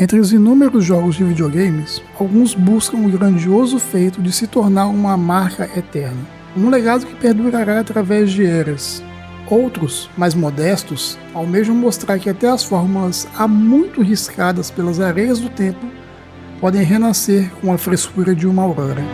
Entre os inúmeros jogos de videogames, alguns buscam o grandioso feito de se tornar uma marca eterna, um legado que perdurará através de eras. Outros, mais modestos, almejam mostrar que até as fórmulas há muito riscadas pelas areias do tempo podem renascer com a frescura de uma aurora.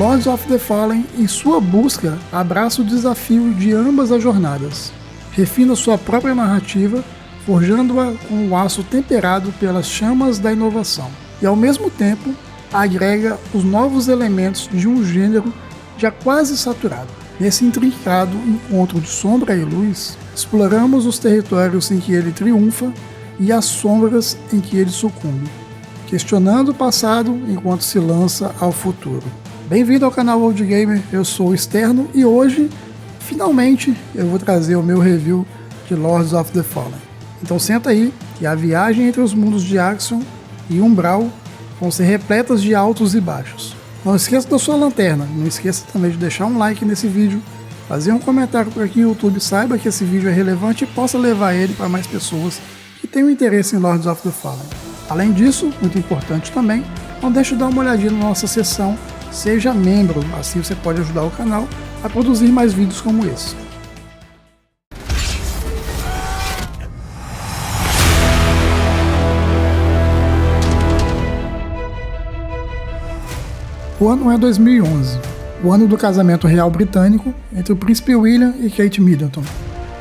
Lords of the Fallen, em sua busca, abraça o desafio de ambas as jornadas. Refina sua própria narrativa, forjando-a com o aço temperado pelas chamas da inovação. E ao mesmo tempo, agrega os novos elementos de um gênero já quase saturado. Nesse intrincado encontro de sombra e luz, exploramos os territórios em que ele triunfa e as sombras em que ele sucumbe, questionando o passado enquanto se lança ao futuro. Bem-vindo ao canal Old Gamer, eu sou o Externo e hoje, finalmente, eu vou trazer o meu review de Lords of the Fallen. Então senta aí, que a viagem entre os mundos de Axiom e Umbral vão ser repletas de altos e baixos. Não esqueça da sua lanterna, não esqueça também de deixar um like nesse vídeo, fazer um comentário por aqui no YouTube, saiba que esse vídeo é relevante e possa levar ele para mais pessoas que tenham interesse em Lords of the Fallen. Além disso, muito importante também, não deixe de dar uma olhadinha na nossa seção Seja membro, assim você pode ajudar o canal a produzir mais vídeos como esse. O ano é 2011, o ano do casamento real britânico entre o príncipe William e Kate Middleton,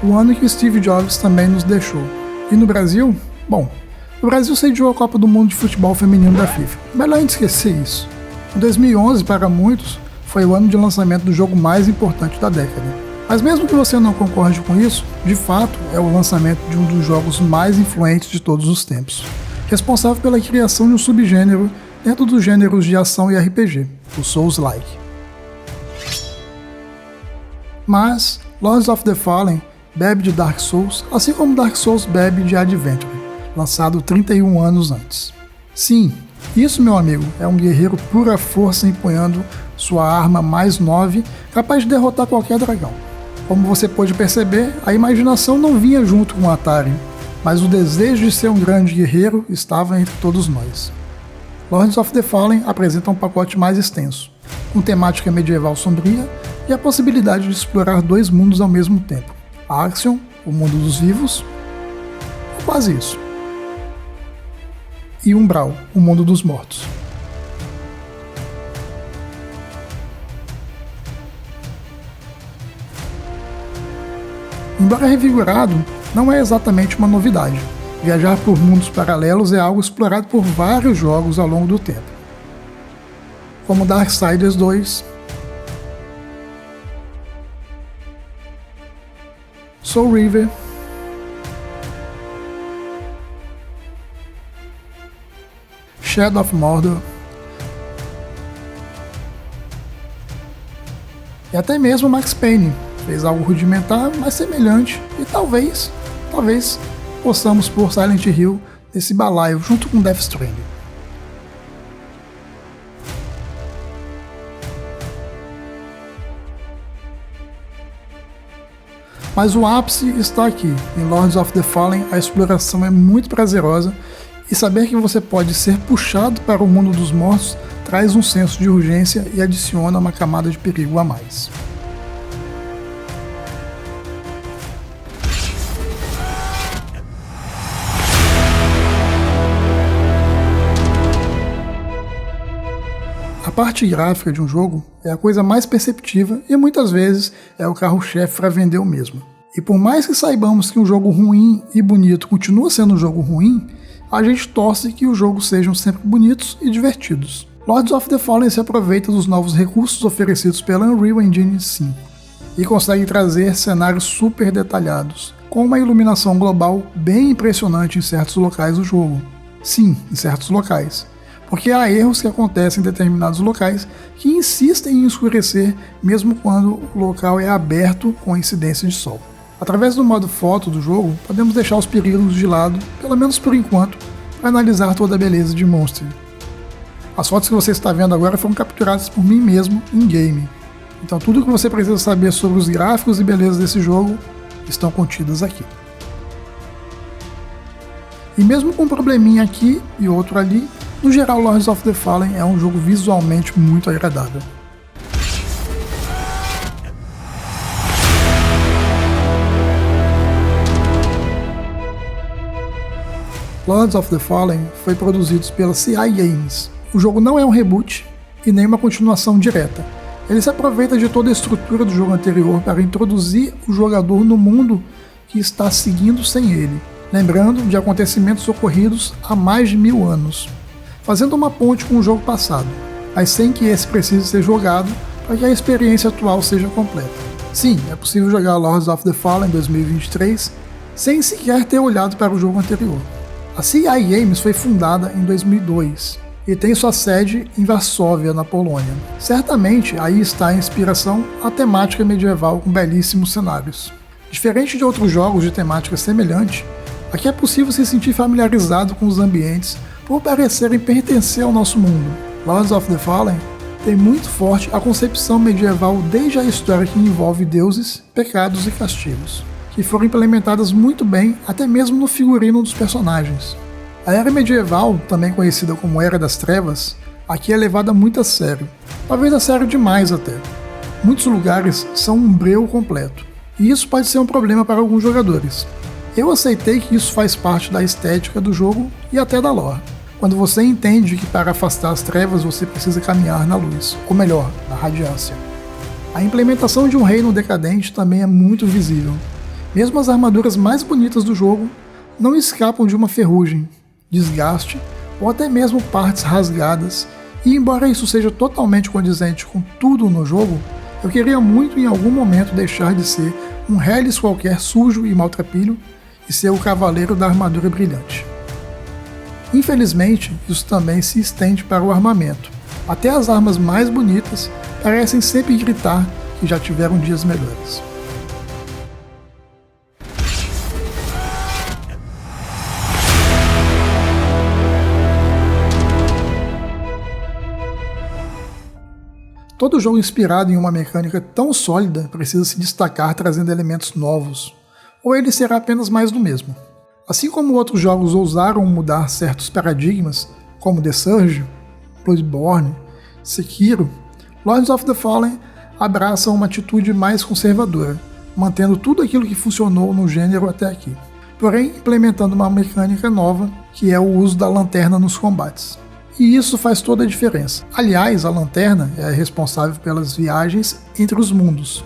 o ano em que Steve Jobs também nos deixou. E no Brasil? Bom, o Brasil sediou a Copa do Mundo de Futebol Feminino da FIFA, melhor a gente esquecer isso. Em 2011, para muitos, foi o ano de lançamento do jogo mais importante da década. Mas mesmo que você não concorde com isso, de fato é o lançamento de um dos jogos mais influentes de todos os tempos, responsável pela criação de um subgênero dentro dos gêneros de ação e RPG, o Souls-like. Mas Lords of the Fallen bebe de Dark Souls, assim como Dark Souls bebe de Adventure, lançado 31 anos antes. Sim, isso, meu amigo, é um guerreiro pura força empunhando sua arma mais 9, capaz de derrotar qualquer dragão. Como você pôde perceber, a imaginação não vinha junto com o Atari, mas o desejo de ser um grande guerreiro estava entre todos nós. Lords of the Fallen apresenta um pacote mais extenso, com temática medieval sombria e a possibilidade de explorar dois mundos ao mesmo tempo. Axiom, o mundo dos vivos, é quase isso. E Umbral, o mundo dos mortos. Embora revigorado, não é exatamente uma novidade. Viajar por mundos paralelos é algo explorado por vários jogos ao longo do tempo, como Darksiders 2, Soul River, Shadow of Mordor e até mesmo Max Payne fez algo rudimentar, mas semelhante, e talvez possamos pôr Silent Hill nesse balaio junto com Death Stranding. Mas o ápice está aqui. Em Lords of the Fallen a exploração é muito prazerosa e saber que você pode ser puxado para o mundo dos mortos traz um senso de urgência e adiciona uma camada de perigo a mais. A parte gráfica de um jogo é a coisa mais perceptiva e muitas vezes é o carro-chefe para vender o mesmo. E por mais que saibamos que um jogo ruim e bonito continua sendo um jogo ruim, a gente torce que os jogos sejam sempre bonitos e divertidos. Lords of the Fallen se aproveita dos novos recursos oferecidos pela Unreal Engine 5 e consegue trazer cenários super detalhados, com uma iluminação global bem impressionante em certos locais do jogo. Sim, em certos locais, porque há erros que acontecem em determinados locais que insistem em escurecer mesmo quando o local é aberto com incidência de sol. Através do modo foto do jogo, podemos deixar os peritos de lado, pelo menos por enquanto, para analisar toda a beleza de Monster. As fotos que você está vendo agora foram capturadas por mim mesmo em game, então tudo o que você precisa saber sobre os gráficos e beleza desse jogo estão contidas aqui. E mesmo com um probleminha aqui e outro ali, no geral Lords of the Fallen é um jogo visualmente muito agradável. Lords of the Fallen foi produzido pela CI Games. O jogo não é um reboot e nem uma continuação direta. Ele se aproveita de toda a estrutura do jogo anterior para introduzir o jogador no mundo que está seguindo sem ele, lembrando de acontecimentos ocorridos há mais de 1000 anos, fazendo uma ponte com o jogo passado, mas sem que esse precise ser jogado para que a experiência atual seja completa. Sim, é possível jogar Lords of the Fallen 2023 sem sequer ter olhado para o jogo anterior. A CI Games foi fundada em 2002 e tem sua sede em Varsóvia, na Polônia. Certamente aí está a inspiração à temática medieval com belíssimos cenários. Diferente de outros jogos de temática semelhante, aqui é possível se sentir familiarizado com os ambientes por parecerem pertencer ao nosso mundo. Lords of the Fallen tem muito forte a concepção medieval desde a história que envolve deuses, pecados e castigos, que foram implementadas muito bem até mesmo no figurino dos personagens. A Era Medieval, também conhecida como Era das Trevas, aqui é levada muito a sério, talvez a sério demais até. Muitos lugares são um breu completo, e isso pode ser um problema para alguns jogadores. Eu aceitei que isso faz parte da estética do jogo e até da lore, quando você entende que para afastar as trevas você precisa caminhar na luz, ou melhor, na radiância. A implementação de um reino decadente também é muito visível. Mesmo as armaduras mais bonitas do jogo não escapam de uma ferrugem, desgaste ou até mesmo partes rasgadas, e embora isso seja totalmente condizente com tudo no jogo, eu queria muito em algum momento deixar de ser um Hellis qualquer sujo e maltrapilho e ser o cavaleiro da armadura brilhante. Infelizmente, isso também se estende para o armamento. Até as armas mais bonitas parecem sempre gritar que já tiveram dias melhores. Todo jogo inspirado em uma mecânica tão sólida precisa se destacar trazendo elementos novos, ou ele será apenas mais do mesmo. Assim como outros jogos ousaram mudar certos paradigmas, como The Surge, Bloodborne, Sekiro, Lords of the Fallen abraça uma atitude mais conservadora, mantendo tudo aquilo que funcionou no gênero até aqui, porém implementando uma mecânica nova, que é o uso da lanterna nos combates. E isso faz toda a diferença. Aliás, a lanterna é responsável pelas viagens entre os mundos,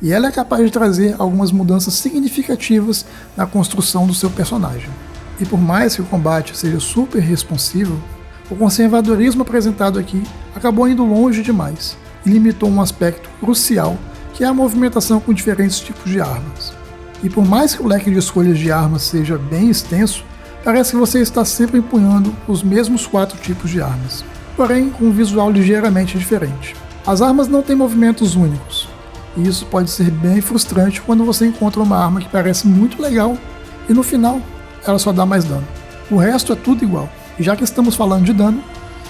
e ela é capaz de trazer algumas mudanças significativas na construção do seu personagem. E por mais que o combate seja super responsivo, o conservadorismo apresentado aqui acabou indo longe demais e limitou um aspecto crucial, que é a movimentação com diferentes tipos de armas. E por mais que o leque de escolhas de armas seja bem extenso, parece que você está sempre empunhando os mesmos 4 tipos de armas, porém com um visual ligeiramente diferente. As armas não têm movimentos únicos, e isso pode ser bem frustrante quando você encontra uma arma que parece muito legal e no final ela só dá mais dano. O resto é tudo igual, e já que estamos falando de dano,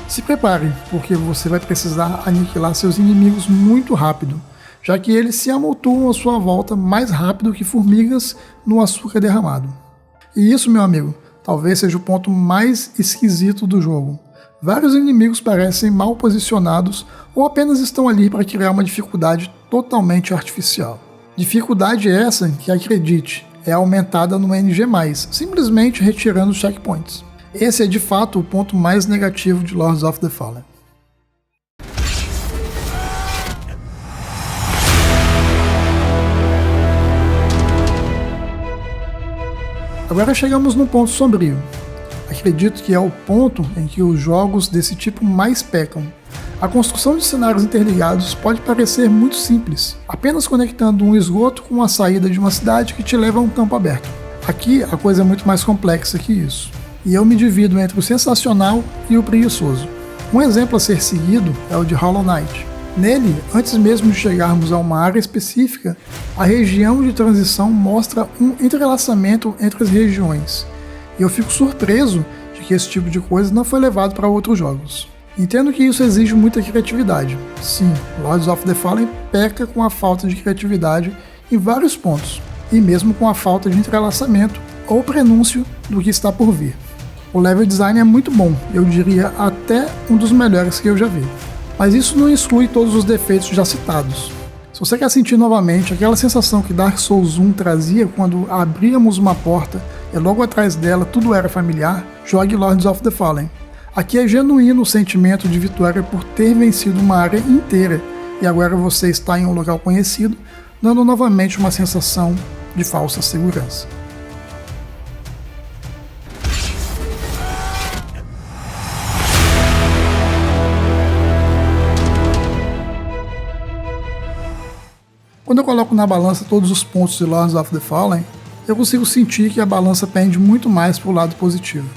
se prepare, porque você vai precisar aniquilar seus inimigos muito rápido, já que eles se amontoam à sua volta mais rápido que formigas no açúcar derramado. E isso, meu amigo, talvez seja o ponto mais esquisito do jogo. Vários inimigos parecem mal posicionados ou apenas estão ali para criar uma dificuldade totalmente artificial. Dificuldade essa que, acredite, é aumentada no NG+, simplesmente retirando os checkpoints. Esse é de fato o ponto mais negativo de Lords of the Fallen. Agora chegamos num ponto sombrio. Acredito que é o ponto em que os jogos desse tipo mais pecam. A construção de cenários interligados pode parecer muito simples, apenas conectando um esgoto com a saída de uma cidade que te leva a um campo aberto. Aqui a coisa é muito mais complexa que isso, e eu me divido entre o sensacional e o preguiçoso. Um exemplo a ser seguido é o de Hollow Knight. Nele, antes mesmo de chegarmos a uma área específica, a região de transição mostra um entrelaçamento entre as regiões, e eu fico surpreso de que esse tipo de coisa não foi levado para outros jogos. Entendo que isso exige muita criatividade. Sim, Lords of the Fallen peca com a falta de criatividade em vários pontos, e mesmo com a falta de entrelaçamento ou prenúncio do que está por vir. O level design é muito bom, eu diria até um dos melhores que eu já vi. Mas isso não exclui todos os defeitos já citados. Se você quer sentir novamente aquela sensação que Dark Souls 1 trazia quando abríamos uma porta e logo atrás dela tudo era familiar, jogue Lords of the Fallen. Aqui é genuíno o sentimento de vitória por ter vencido uma área inteira e agora você está em um local conhecido, dando novamente uma sensação de falsa segurança. Quando eu coloco na balança todos os pontos de Lords of the Fallen, eu consigo sentir que a balança pende muito mais para o lado positivo.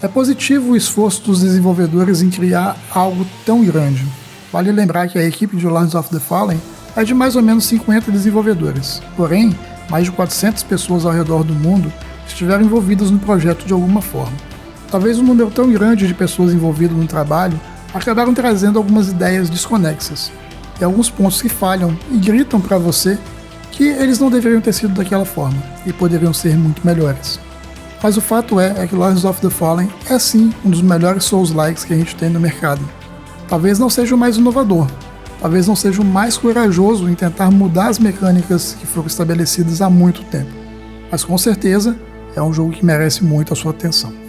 É positivo o esforço dos desenvolvedores em criar algo tão grande. Vale lembrar que a equipe de Lords of the Fallen é de mais ou menos 50 desenvolvedores, porém, mais de 400 pessoas ao redor do mundo estiveram envolvidas no projeto de alguma forma. Talvez um número tão grande de pessoas envolvidas no trabalho acabaram trazendo algumas ideias desconexas, e alguns pontos que falham e gritam para você que eles não deveriam ter sido daquela forma e poderiam ser muito melhores. Mas o fato é que Lords of the Fallen é sim um dos melhores Souls-likes que a gente tem no mercado. Talvez não seja o mais inovador, talvez não seja o mais corajoso em tentar mudar as mecânicas que foram estabelecidas há muito tempo, mas com certeza é um jogo que merece muito a sua atenção.